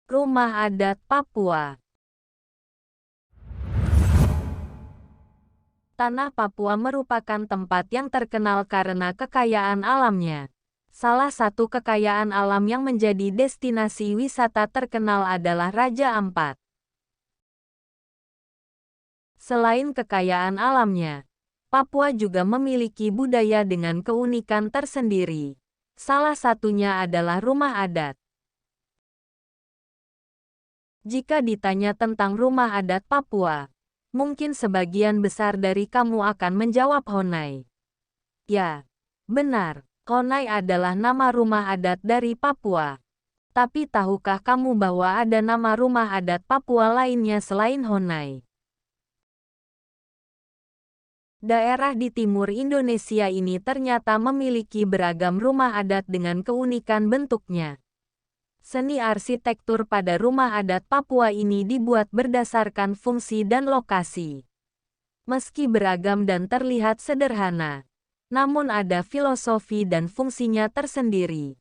Rumah adat Papua. Tanah Papua merupakan tempat yang terkenal karena kekayaan alamnya. Salah satu kekayaan alam yang menjadi destinasi wisata terkenal adalah Raja Ampat. Selain kekayaan alamnya, Papua juga memiliki budaya dengan keunikan tersendiri. Salah satunya adalah rumah adat. Jika ditanya tentang rumah adat Papua, mungkin sebagian besar dari kamu akan menjawab Honai. Ya, benar, Honai adalah nama rumah adat dari Papua. Tapi tahukah kamu bahwa ada nama rumah adat Papua lainnya selain Honai? Daerah di timur Indonesia ini ternyata memiliki beragam rumah adat dengan keunikan bentuknya. Seni arsitektur pada rumah adat Papua ini dibuat berdasarkan fungsi dan lokasi. Meski beragam dan terlihat sederhana, namun ada filosofi dan fungsinya tersendiri.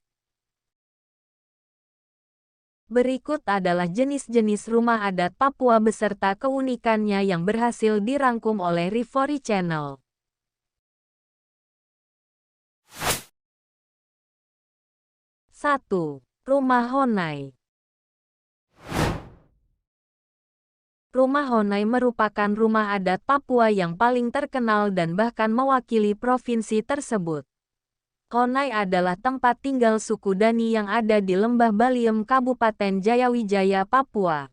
Berikut adalah jenis-jenis rumah adat Papua beserta keunikannya yang berhasil dirangkum oleh Rivory Channel. 1. Rumah Honai. Rumah Honai merupakan rumah adat Papua yang paling terkenal dan bahkan mewakili provinsi tersebut. Honai adalah tempat tinggal suku Dani yang ada di Lembah Baliem, Kabupaten Jayawijaya, Papua.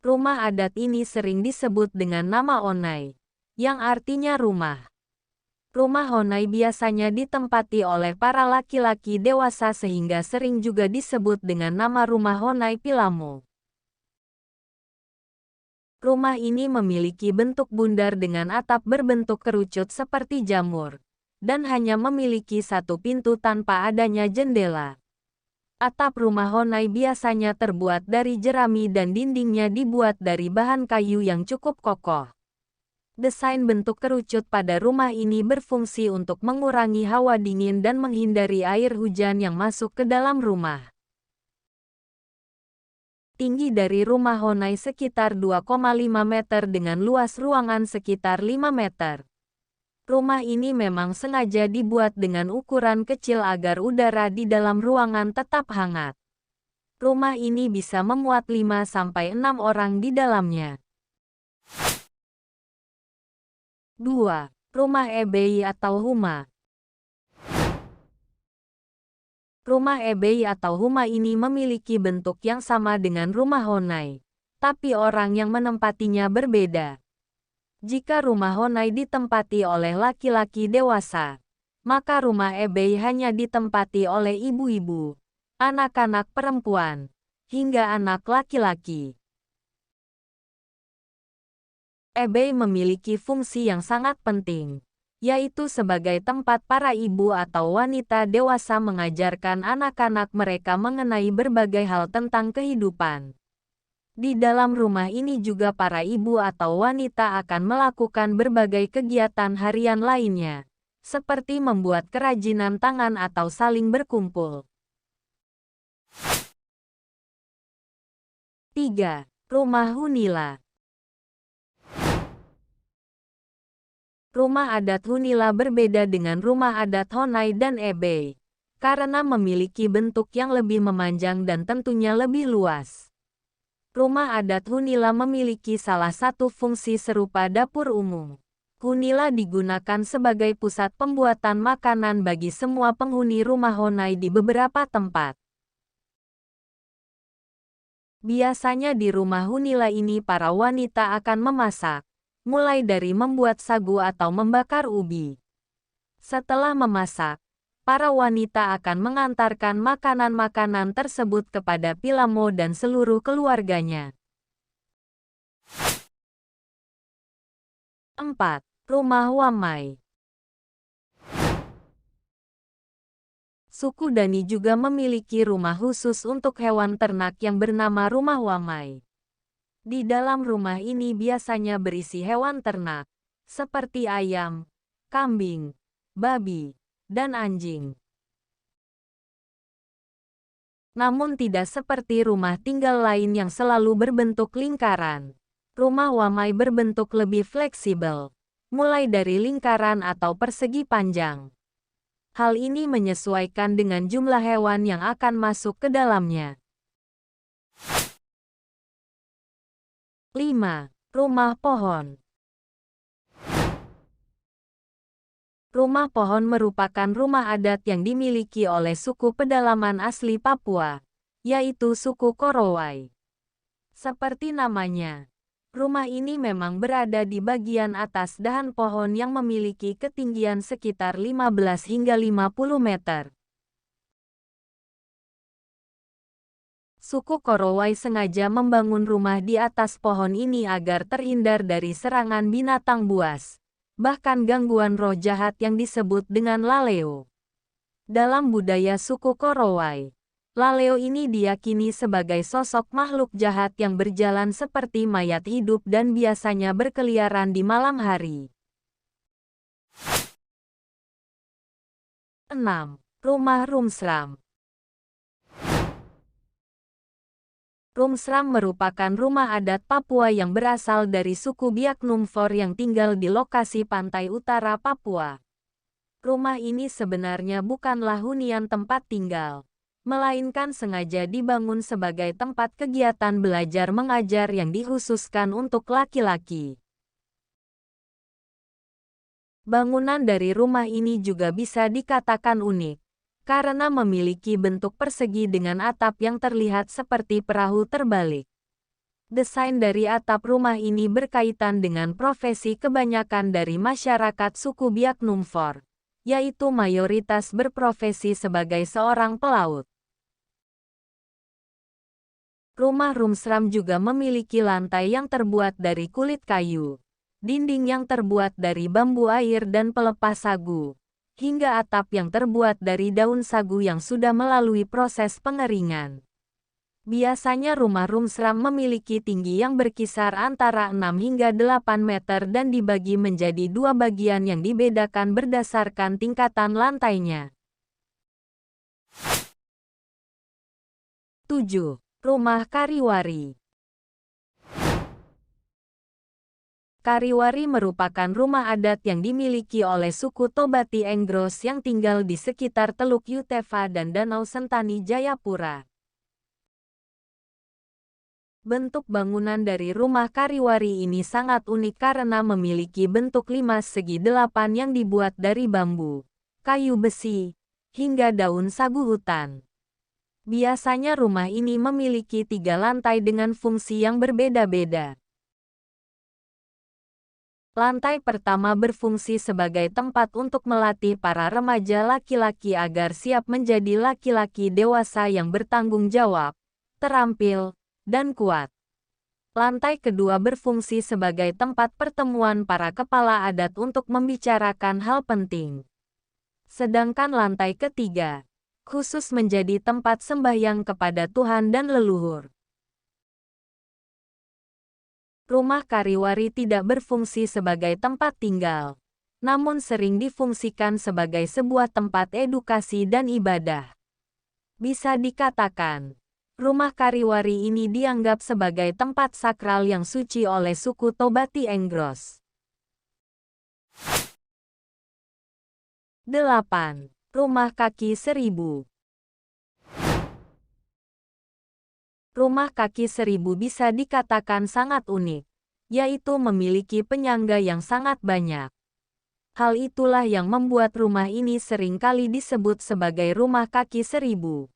Rumah adat ini sering disebut dengan nama Onai, yang artinya rumah. Rumah Honai biasanya ditempati oleh para laki-laki dewasa sehingga sering juga disebut dengan nama rumah Honai Pilamo. Rumah ini memiliki bentuk bundar dengan atap berbentuk kerucut seperti jamur, dan hanya memiliki satu pintu tanpa adanya jendela. Atap rumah Honai biasanya terbuat dari jerami dan dindingnya dibuat dari bahan kayu yang cukup kokoh. Desain bentuk kerucut pada rumah ini berfungsi untuk mengurangi hawa dingin dan menghindari air hujan yang masuk ke dalam rumah. Tinggi dari rumah Honai sekitar 2,5 meter dengan luas ruangan sekitar 5 meter. Rumah ini memang sengaja dibuat dengan ukuran kecil agar udara di dalam ruangan tetap hangat. Rumah ini bisa memuat 5-6 orang di dalamnya. 2. Rumah ebei atau huma. Rumah ebei atau huma ini memiliki bentuk yang sama dengan rumah Honai, tapi orang yang menempatinya berbeda. Jika rumah Honai ditempati oleh laki-laki dewasa, maka rumah ebei hanya ditempati oleh ibu-ibu, anak-anak perempuan, hingga anak laki-laki. Ebei memiliki fungsi yang sangat penting, yaitu sebagai tempat para ibu atau wanita dewasa mengajarkan anak-anak mereka mengenai berbagai hal tentang kehidupan. Di dalam rumah ini juga para ibu atau wanita akan melakukan berbagai kegiatan harian lainnya, seperti membuat kerajinan tangan atau saling berkumpul. 3. Rumah Hunila. Rumah adat Hunila berbeda dengan rumah adat Honai dan ebei, karena memiliki bentuk yang lebih memanjang dan tentunya lebih luas. Rumah adat Hunila memiliki salah satu fungsi serupa dapur umum. Hunila digunakan sebagai pusat pembuatan makanan bagi semua penghuni rumah Honai di beberapa tempat. Biasanya di rumah Hunila ini para wanita akan memasak, mulai dari membuat sagu atau membakar ubi. Setelah memasak, para wanita akan mengantarkan makanan-makanan tersebut kepada Pilamo dan seluruh keluarganya. 4. Rumah Wamai. Suku Dani juga memiliki rumah khusus untuk hewan ternak yang bernama Rumah Wamai. Di dalam rumah ini biasanya berisi hewan ternak, seperti ayam, kambing, babi, dan anjing. Namun tidak seperti rumah tinggal lain yang selalu berbentuk lingkaran. Rumah Wamai berbentuk lebih fleksibel, mulai dari lingkaran atau persegi panjang. Hal ini menyesuaikan dengan jumlah hewan yang akan masuk ke dalamnya. 5. Rumah pohon. Rumah pohon merupakan rumah adat yang dimiliki oleh suku pedalaman asli Papua, yaitu suku Korowai. Seperti namanya, rumah ini memang berada di bagian atas dahan pohon yang memiliki ketinggian sekitar 15 hingga 50 meter. Suku Korowai sengaja membangun rumah di atas pohon ini agar terhindar dari serangan binatang buas, bahkan gangguan roh jahat yang disebut dengan laleo. Dalam budaya suku Korowai, laleo ini diyakini sebagai sosok makhluk jahat yang berjalan seperti mayat hidup dan biasanya berkeliaran di malam hari. 6. Rumah Rumsram. Rumsram merupakan rumah adat Papua yang berasal dari suku Biak Numfor yang tinggal di lokasi pantai utara Papua. Rumah ini sebenarnya bukanlah hunian tempat tinggal, melainkan sengaja dibangun sebagai tempat kegiatan belajar mengajar yang dikhususkan untuk laki-laki. Bangunan dari rumah ini juga bisa dikatakan unik, karena memiliki bentuk persegi dengan atap yang terlihat seperti perahu terbalik. Desain dari atap rumah ini berkaitan dengan profesi kebanyakan dari masyarakat suku Biak Numfor, yaitu mayoritas berprofesi sebagai seorang pelaut. Rumah Rumsram juga memiliki lantai yang terbuat dari kulit kayu, dinding yang terbuat dari bambu air dan pelepah sagu, hingga atap yang terbuat dari daun sagu yang sudah melalui proses pengeringan. Biasanya rumah Rumsram memiliki tinggi yang berkisar antara 6 hingga 8 meter dan dibagi menjadi dua bagian yang dibedakan berdasarkan tingkatan lantainya. 7. Rumah Kariwari. Kariwari merupakan rumah adat yang dimiliki oleh suku Tobati Enggros yang tinggal di sekitar Teluk Yutefa dan Danau Sentani Jayapura. Bentuk bangunan dari rumah Kariwari ini sangat unik karena memiliki bentuk 5 segi 8 yang dibuat dari bambu, kayu besi, hingga daun sagu hutan. Biasanya rumah ini memiliki 3 lantai dengan fungsi yang berbeda-beda. Lantai pertama berfungsi sebagai tempat untuk melatih para remaja laki-laki agar siap menjadi laki-laki dewasa yang bertanggung jawab, terampil, dan kuat. Lantai kedua berfungsi sebagai tempat pertemuan para kepala adat untuk membicarakan hal penting. Sedangkan lantai ketiga, khusus menjadi tempat sembahyang kepada Tuhan dan leluhur. Rumah Kariwari tidak berfungsi sebagai tempat tinggal, namun sering difungsikan sebagai sebuah tempat edukasi dan ibadah. Bisa dikatakan, rumah Kariwari ini dianggap sebagai tempat sakral yang suci oleh suku Tobati Enggros. 8. Rumah Kaki Seribu. Rumah Kaki Seribu bisa dikatakan sangat unik, yaitu memiliki penyangga yang sangat banyak. Hal itulah yang membuat rumah ini sering kali disebut sebagai Rumah Kaki Seribu.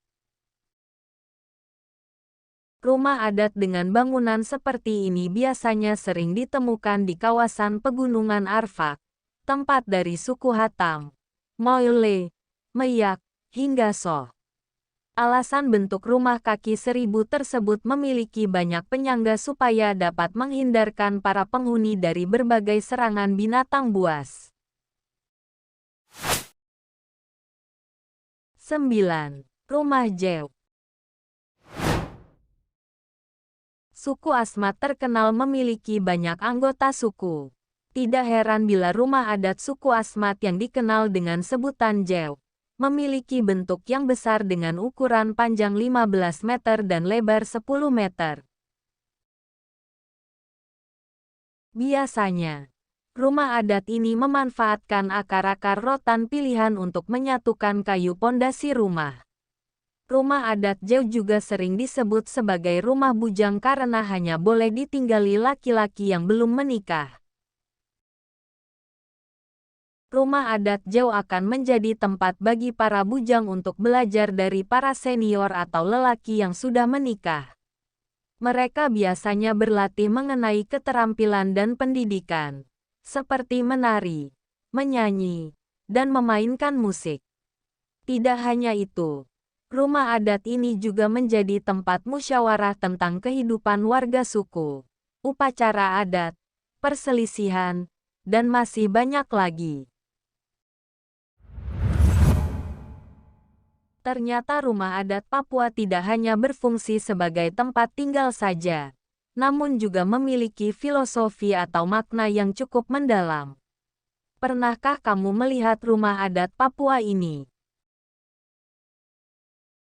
Rumah adat dengan bangunan seperti ini biasanya sering ditemukan di kawasan pegunungan Arfak, tempat dari suku Hatam, Moyle, Meyak, hingga Soh. Alasan bentuk rumah kaki seribu tersebut memiliki banyak penyangga supaya dapat menghindarkan para penghuni dari berbagai serangan binatang buas. 9. Rumah Jeuk. Suku Asmat terkenal memiliki banyak anggota suku. Tidak heran bila rumah adat suku Asmat yang dikenal dengan sebutan Jeuk Memiliki bentuk yang besar dengan ukuran panjang 15 meter dan lebar 10 meter. Biasanya, rumah adat ini memanfaatkan akar-akar rotan pilihan untuk menyatukan kayu pondasi rumah. Rumah adat Jawa juga sering disebut sebagai rumah bujang karena hanya boleh ditinggali laki-laki yang belum menikah. Rumah adat Jawa akan menjadi tempat bagi para bujang untuk belajar dari para senior atau lelaki yang sudah menikah. Mereka biasanya berlatih mengenai keterampilan dan pendidikan, seperti menari, menyanyi, dan memainkan musik. Tidak hanya itu, rumah adat ini juga menjadi tempat musyawarah tentang kehidupan warga suku, upacara adat, perselisihan, dan masih banyak lagi. Ternyata rumah adat Papua tidak hanya berfungsi sebagai tempat tinggal saja, namun juga memiliki filosofi atau makna yang cukup mendalam. Pernahkah kamu melihat rumah adat Papua ini?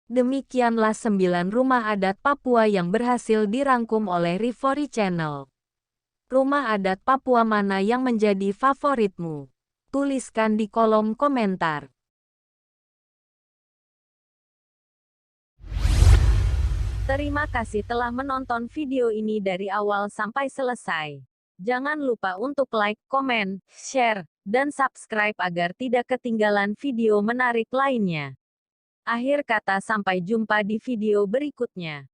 Demikianlah 9 rumah adat Papua yang berhasil dirangkum oleh Rivory Channel. Rumah adat Papua mana yang menjadi favoritmu? Tuliskan di kolom komentar. Terima kasih telah menonton video ini dari awal sampai selesai. Jangan lupa untuk like, komen, share, dan subscribe agar tidak ketinggalan video menarik lainnya. Akhir kata, sampai jumpa di video berikutnya.